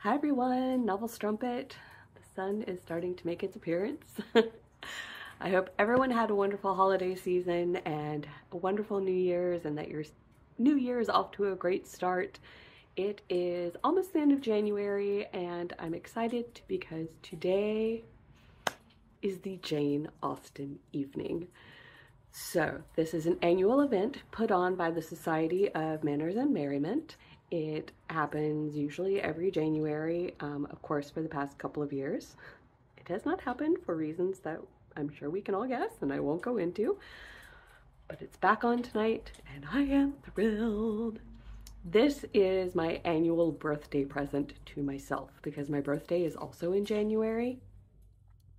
Hi everyone, Novel Strumpet. The sun is starting to make its appearance. I hope everyone had a wonderful holiday season and a wonderful New Year's, and that your New Year is off to a great start. It is almost the end of January and I'm excited because today is the Jane Austen evening. So this is an annual event put on by the Society of Manners and Merriment. It happens usually every January, of course, for the past couple of years. It has not happened for reasons that I'm sure we can all guess and I won't go into, but it's back on tonight and I am thrilled. This is my annual birthday present to myself because my birthday is also in January.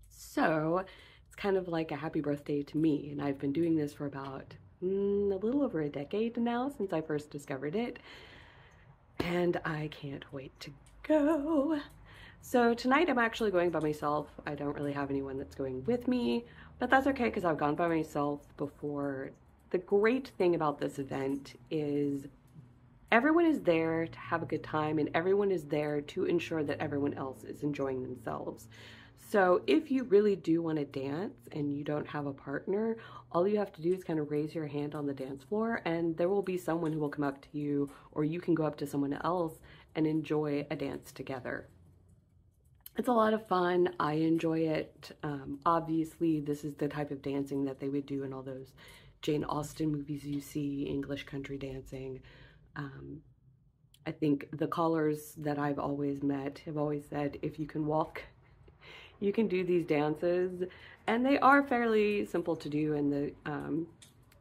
So it's kind of like a happy birthday to me, and I've been doing this for about a little over a decade now since I first discovered it. And I can't wait to go. So tonight I'm actually going by myself. I don't really have anyone that's going with me, but that's okay because I've gone by myself before. The great thing about this event is everyone is there to have a good time and everyone is there to ensure that everyone else is enjoying themselves. So if you really do want to dance and you don't have a partner, all you have to do is kind of raise your hand on the dance floor and there will be someone who will come up to you, or you can go up to someone else and enjoy a dance together. It's a lot of fun. I enjoy it. Obviously, this is the type of dancing that they would do in all those Jane Austen movies you see, English country dancing. I think the callers that I've always met have always said, if you can walk, you can do these dances, and they are fairly simple to do, and the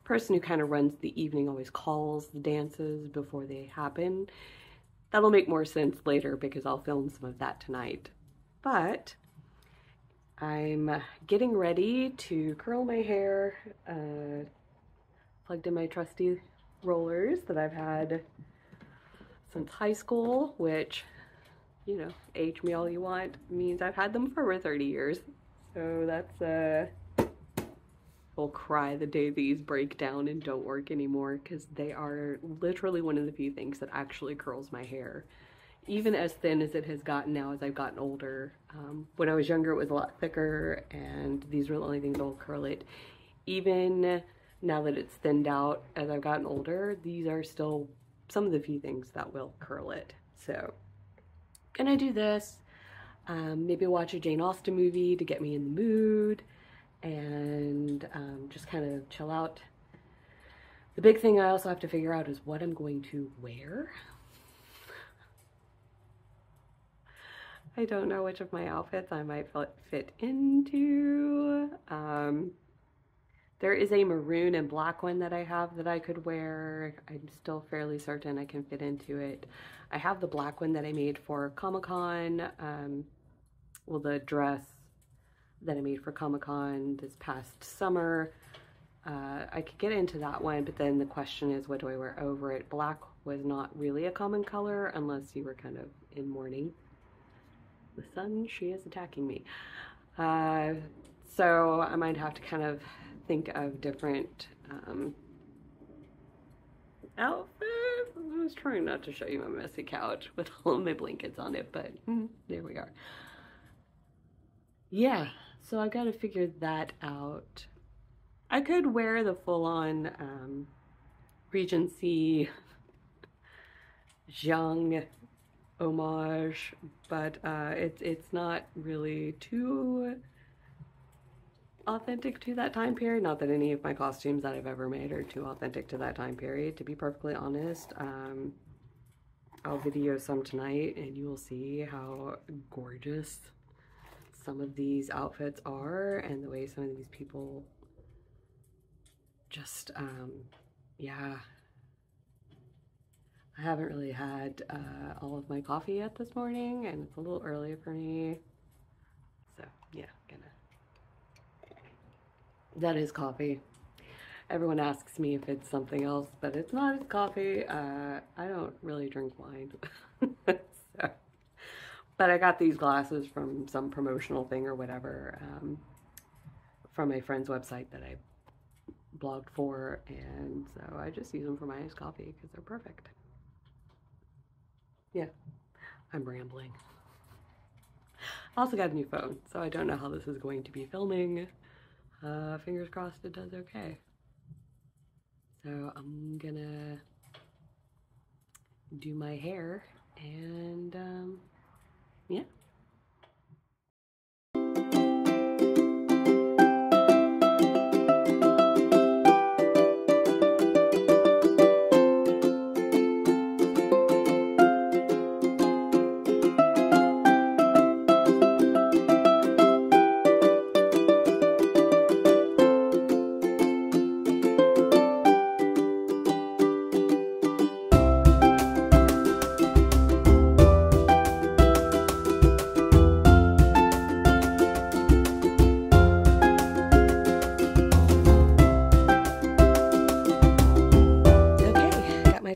person who kind of runs the evening always calls the dances before they happen. That'll make more sense later because I'll film some of that tonight. But I'm getting ready to curl my hair, plugged in my trusty rollers that I've had since high school, which, you know, age me all you want, means I've had them for over 30 years. So that's, we'll cry the day these break down and don't work anymore, because they are literally one of the few things that actually curls my hair. Even as thin as it has gotten now as I've gotten older. When I was younger, it was a lot thicker, and these were the only things that will curl it. Even now that it's thinned out as I've gotten older, these are still some of the few things that will curl it. So gonna do this, maybe watch a Jane Austen movie to get me in the mood, and just kind of chill out. The big thing I also have to figure out is what I'm going to wear. I don't know which of my outfits I might fit into. There is a maroon and black one that I have that I could wear. I'm still fairly certain I can fit into it. I have the black one that I made for Comic-Con, well, the dress that I made for Comic-Con this past summer. I could get into that one, but then the question is, what do I wear over it? Black was not really a common color unless you were kind of in mourning. The sun, she is attacking me. So I might have to kind of think of different outfits. I was trying not to show you my messy couch with all of my blankets on it, but there we are. Yeah, so I gotta figure that out. I could wear the full-on Regency Zhang homage, but it's not really too authentic to that time period. Not that any of my costumes that I've ever made are too authentic to that time period, to be perfectly honest. I'll video some tonight and you will see how gorgeous some of these outfits are and the way some of these people just, yeah. I haven't really had all of my coffee yet this morning, and it's a little early for me. So yeah, that is coffee. Everyone asks me if it's something else, but it's not. It's coffee. I don't really drink wine. So, but I got these glasses from some promotional thing or whatever, from my friend's website that I blogged for, and so I just use them for my iced coffee because they're perfect. Yeah, I'm rambling. I also got a new phone, so I don't know how this is going to be filming. Fingers crossed it does okay. So I'm gonna do my hair and yeah.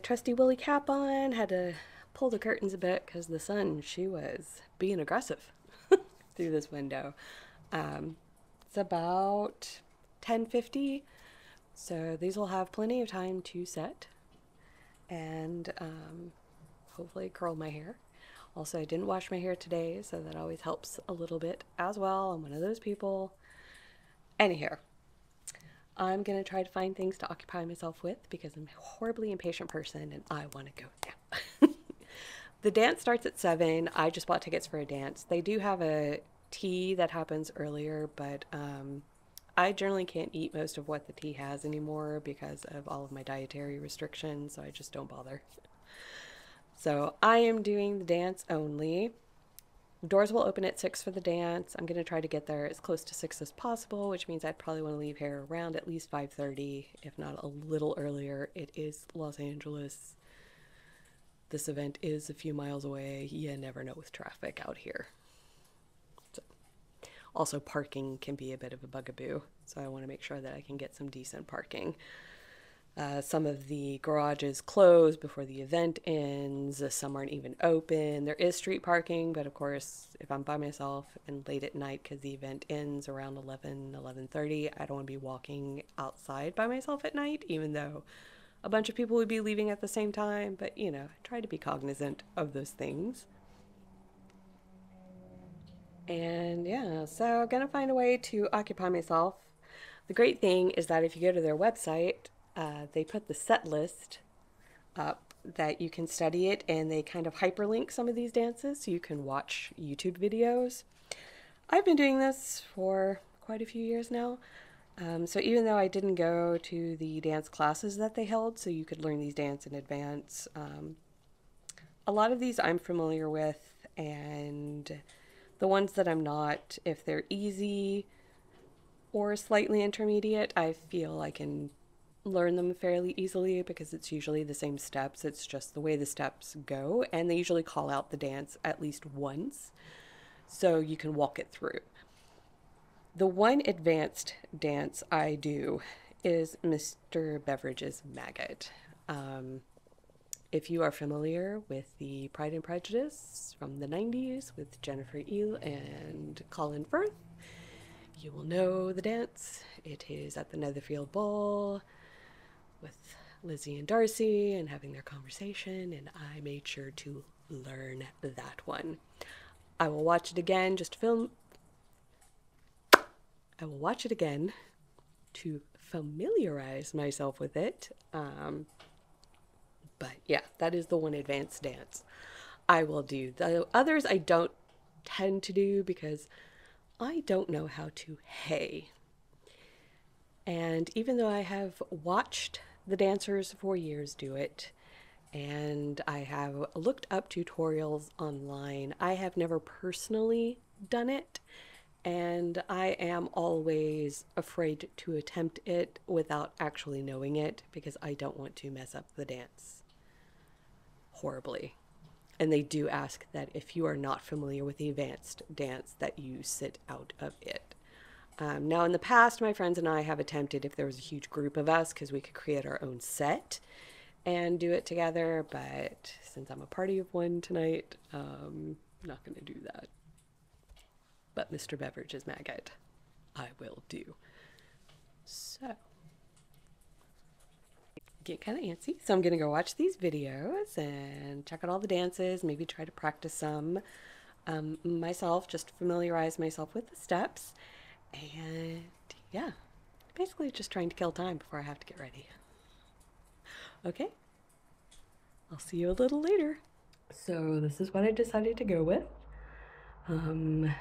Trusty woolly cap on, had to pull the curtains a bit because the sun, she was being aggressive through this window. It's about 10:50, so these will have plenty of time to set and hopefully curl my hair. Also, I didn't wash my hair today, so that always helps a little bit as well. I'm one of those people. Anyhow, I'm going to try to find things to occupy myself with because I'm a horribly impatient person and I want to go now. The dance starts at 7. I just bought tickets for a dance. They do have a tea that happens earlier, but I generally can't eat most of what the tea has anymore because of all of my dietary restrictions, so I just don't bother. So I am doing the dance only. Doors will open at 6 for the dance. I'm going to try to get there as close to 6 as possible, which means I'd probably want to leave here around at least 5:30, if not a little earlier. It is Los Angeles. This event is a few miles away. You never know with traffic out here. So, also, parking can be a bit of a bugaboo, so I want to make sure that I can get some decent parking. Some of the garages close before the event ends. Some aren't even open. There is street parking, but of course, if I'm by myself and late at night because the event ends around 11:30, I don't want to be walking outside by myself at night, even though a bunch of people would be leaving at the same time. But, you know, I try to be cognizant of those things. And yeah, so I'm going to find a way to occupy myself. The great thing is that if you go to their website, they put the set list up that you can study it, and they kind of hyperlink some of these dances so you can watch YouTube videos. I've been doing this for quite a few years now. So even though I didn't go to the dance classes that they held so you could learn these dance in advance, a lot of these I'm familiar with, and the ones that I'm not, if they're easy or slightly intermediate, I feel I can learn them fairly easily because it's usually the same steps. It's just the way the steps go, and they usually call out the dance at least once so you can walk it through. The one advanced dance I do is Mr. Beveridge's Maggot. If you are familiar with the Pride and Prejudice from the 90s with Jennifer Eel and Colin Firth, you will know the dance. It is at the Netherfield Ball with Lizzie and Darcy and having their conversation, and I made sure to learn that one. I will watch it again just to film. I will watch it again to familiarize myself with it. But yeah, that is the one advanced dance I will do. The others I don't tend to do because I don't know how to hay. And even though I have watched the dancers for years do it, and I have looked up tutorials online, I have never personally done it, and I am always afraid to attempt it without actually knowing it because I don't want to mess up the dance horribly. And they do ask that if you are not familiar with the advanced dance that you sit out of it. Now in the past, my friends and I have attempted, if there was a huge group of us, because we could create our own set and do it together, but since I'm a party of one tonight, I'm not going to do that. But Mr. Beveridge's Maggot, I will do. So, get kind of antsy, so I'm going to go watch these videos and check out all the dances, maybe try to practice some. myself, just familiarize myself with the steps, and yeah, basically just trying to kill time before I have to get ready. Okay, I'll see you a little later. So this is what I decided to go with. I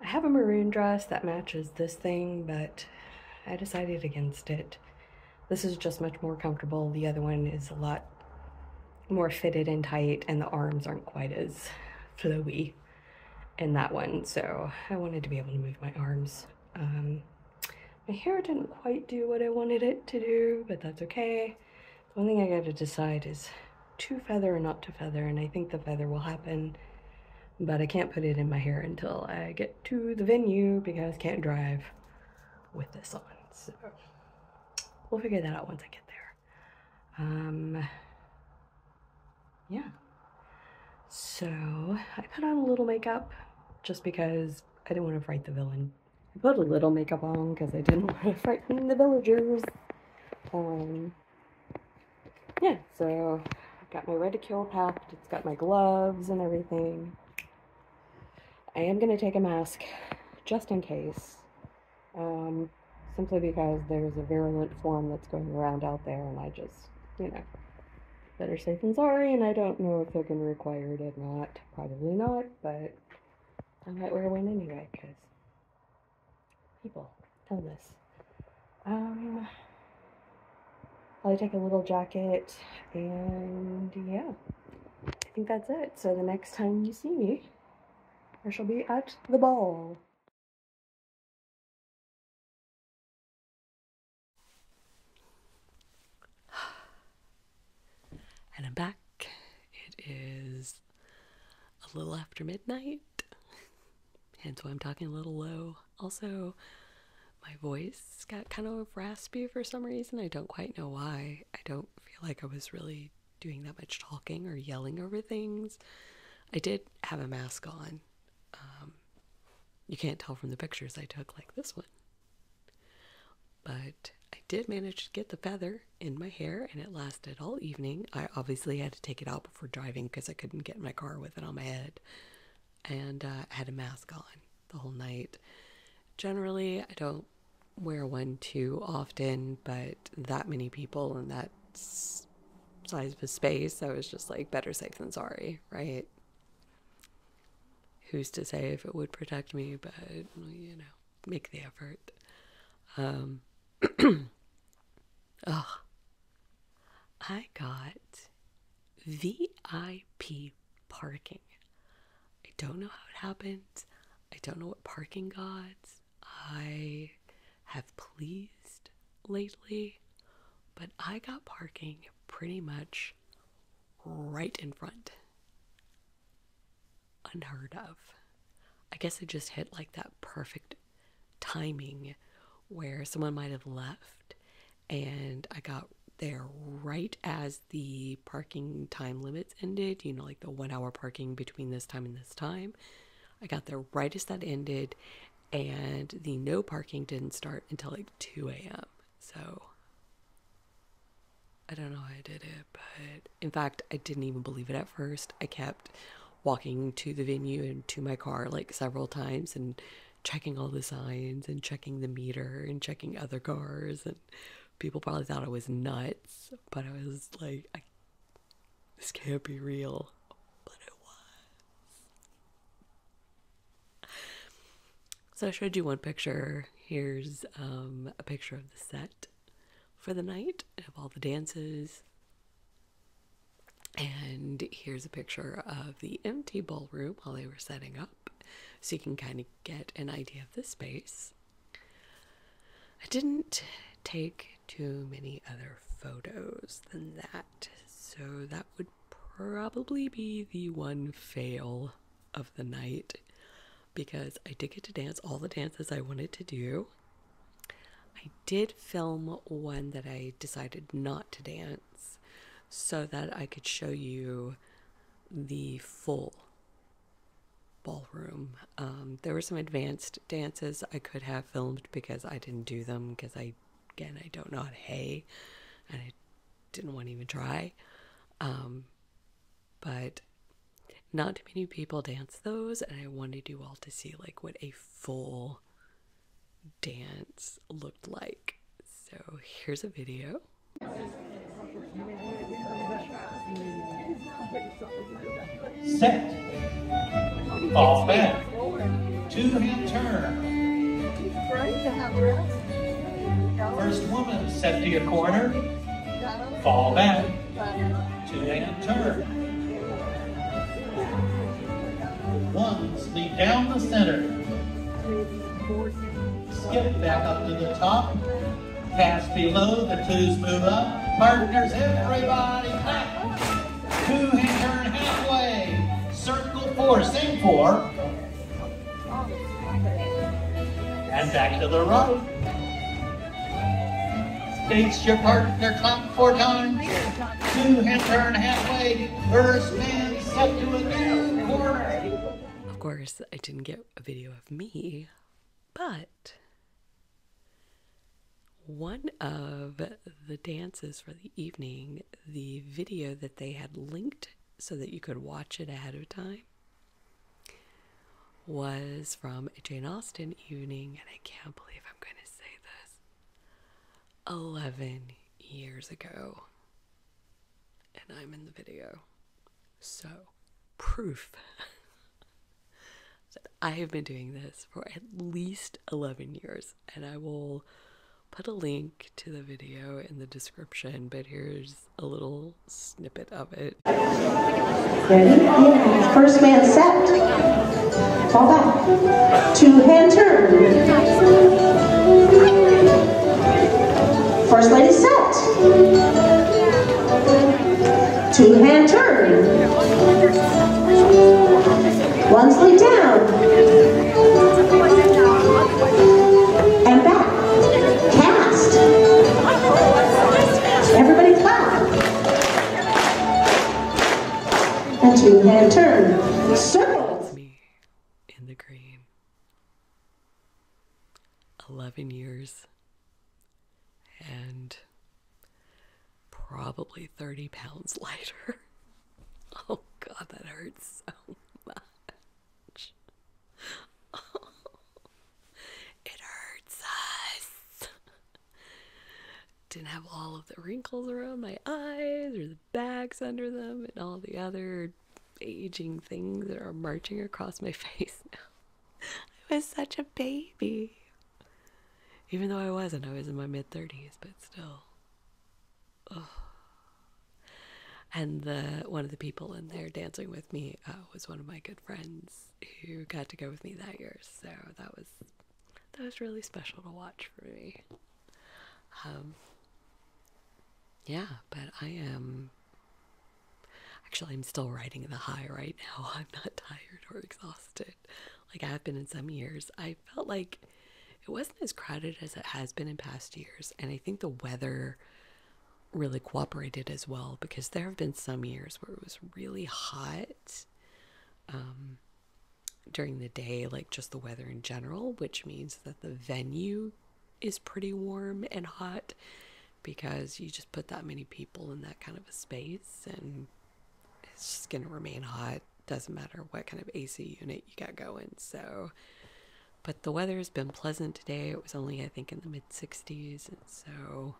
have a maroon dress that matches this thing, but I decided against it. This is just much more comfortable. The other one is a lot more fitted and tight, and the arms aren't quite as flowy in that one, so I wanted to be able to move my arms. My hair didn't quite do what I wanted it to do, but that's okay. The one thing I gotta decide is to feather or not to feather, and I think the feather will happen, but I can't put it in my hair until I get to the venue because I can't drive with this on, so we'll figure that out once I get there. Yeah. So I put on a little makeup just because I didn't want to frighten the villain. I put a little makeup on because I didn't want to frighten the villagers. Yeah, so I've got my reticule packed. It's got my gloves and everything. I am going to take a mask just in case. Simply because there's a virulent form that's going around out there, and I just, better safe than sorry, and I don't know if they're going to require it or not. Probably not, but I might wear one anyway, because people tell this. I'll take a little jacket, and yeah, I think that's it. So the next time you see me, I shall be at the ball. And I'm back. It is a little after midnight, hence why I'm talking a little low. Also, my voice got kind of raspy for some reason. I don't quite know why. I don't feel like I was really doing that much talking or yelling over things. I did have a mask on. You can't tell from the pictures I took, like this one. But I did manage to get the feather in my hair, and it lasted all evening. I obviously had to take it out before driving because I couldn't get in my car with it on my head. And I had a mask on the whole night. Generally, I don't wear one too often, but that many people in that size of a space, I was just like, better safe than sorry, right? Who's to say if it would protect me, but, make the effort. Oh, I got VIP parking. I don't know how it happened. I don't know what parking gods I have pleased lately, but I got parking pretty much right in front. Unheard of. I guess it just hit like that perfect timing where someone might have left and I got there right as the parking time limits ended, like the 1 hour parking between this time and this time. I got there right as that ended, and the no parking didn't start until like 2 a.m. So I don't know how I did it, but in fact, I didn't even believe it at first. I kept walking to the venue and to my car like several times and checking all the signs and checking the meter and checking other cars, and people probably thought I was nuts, but I was like, this can't be real, but it was. So I showed you one picture. Here's a picture of the set for the night of all the dances. And here's a picture of the empty ballroom while they were setting up, so you can kind of get an idea of the space. I didn't take too many other photos than that, so that would probably be the one fail of the night, because I did get to dance all the dances I wanted to do. I did film one that I decided not to dance so that I could show you the full ballroom. There were some advanced dances I could have filmed because I didn't do them because I don't know how to hay, and I didn't want to even try. But not too many people dance those, and I wanted you all to see like what a full dance looked like. So here's a video. Set. Fall back. Two-hand turn. First woman, set to your corner. Fall back. Two-hand turn. Ones lead down the center. Skip back up to the top. Pass below, the twos move up. Partners, everybody clap. Two-hand turn halfway. Circle four, sing four. And back to the right. Face your partner, clap 4 times. Two-hand turn halfway. First man set to a new corner. Of course, I didn't get a video of me, but one of the dances for the evening, the video that they had linked so that you could watch it ahead of time, was from a Jane Austen evening, and I can't believe I'm going to say this, 11 years ago, and I'm in the video. So, proof that I have been doing this for at least 11 years, and I will put a link to the video in the description, but here's a little snippet of it. Ready? First man set. Fall back. Two-hand turn. First lady set. Two-hand turn. One's lead down. And back. Cast. Everybody clap. And two-hand turn. Circle. It's me in the green. 11 years. And probably 30 pounds lighter. Oh God, that hurts so much. Oh, it hurts us. Didn't have all of the wrinkles around my eyes or the bags under them and all the other aging things that are marching across my face now. I was such a baby. Even though I wasn't, I was in my mid-30s, but still. Oh. And one of the people in there dancing with me was one of my good friends who got to go with me that year. So that was really special to watch for me. Yeah, but I'm still riding the high right now. I'm not tired or exhausted like I have been in some years. I felt like it wasn't as crowded as it has been in past years, and I think the weather really cooperated as well, because there have been some years where it was really hot during the day, like just the weather in general, which means that the venue is pretty warm and hot because you just put that many people in that kind of a space and it's just going to remain hot. Doesn't matter what kind of AC unit you got going. So, but the weather has been pleasant today. It was only, I think, in the mid-60s, and so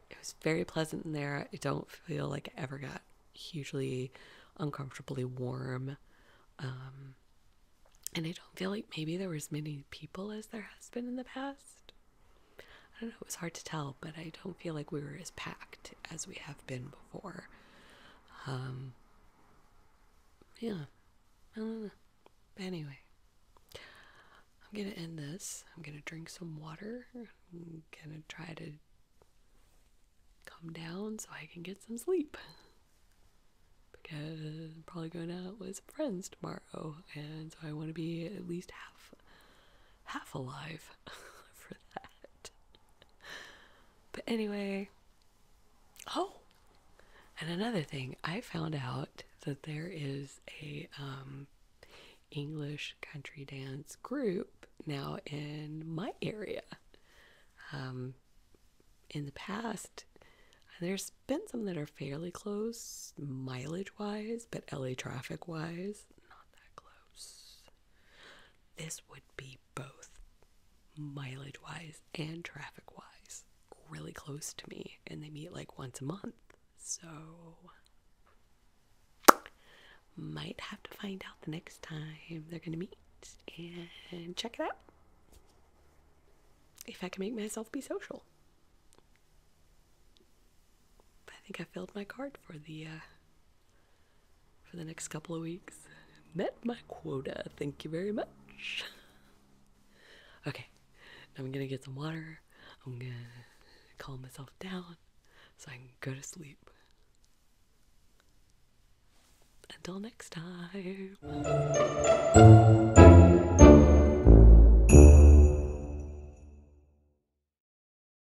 it was very pleasant in there. I don't feel like I ever got hugely uncomfortably warm. And I don't feel like maybe there were as many people as there has been in the past. I don't know, it was hard to tell, but I don't feel like we were as packed as we have been before. Yeah, I don't know. But anyway, I'm going to end this. I'm going to drink some water. I'm going to try to come down so I can get some sleep. Because I'm probably going out with friends tomorrow, and so I want to be at least half alive for that. But anyway, oh, and another thing, I found out that there is a English country dance group now in my area. In the past, And there's been some that are fairly close, mileage-wise, but LA traffic-wise, not that close. This would be both mileage-wise and traffic-wise really close to me, and they meet like once a month, so might have to find out the next time they're gonna meet and check it out if I can make myself be social. But I think I filled my card for the next couple of weeks. Met my quota, thank you very much. Okay, I'm gonna get some water. I'm gonna calm myself down so I can go to sleep. Until next time.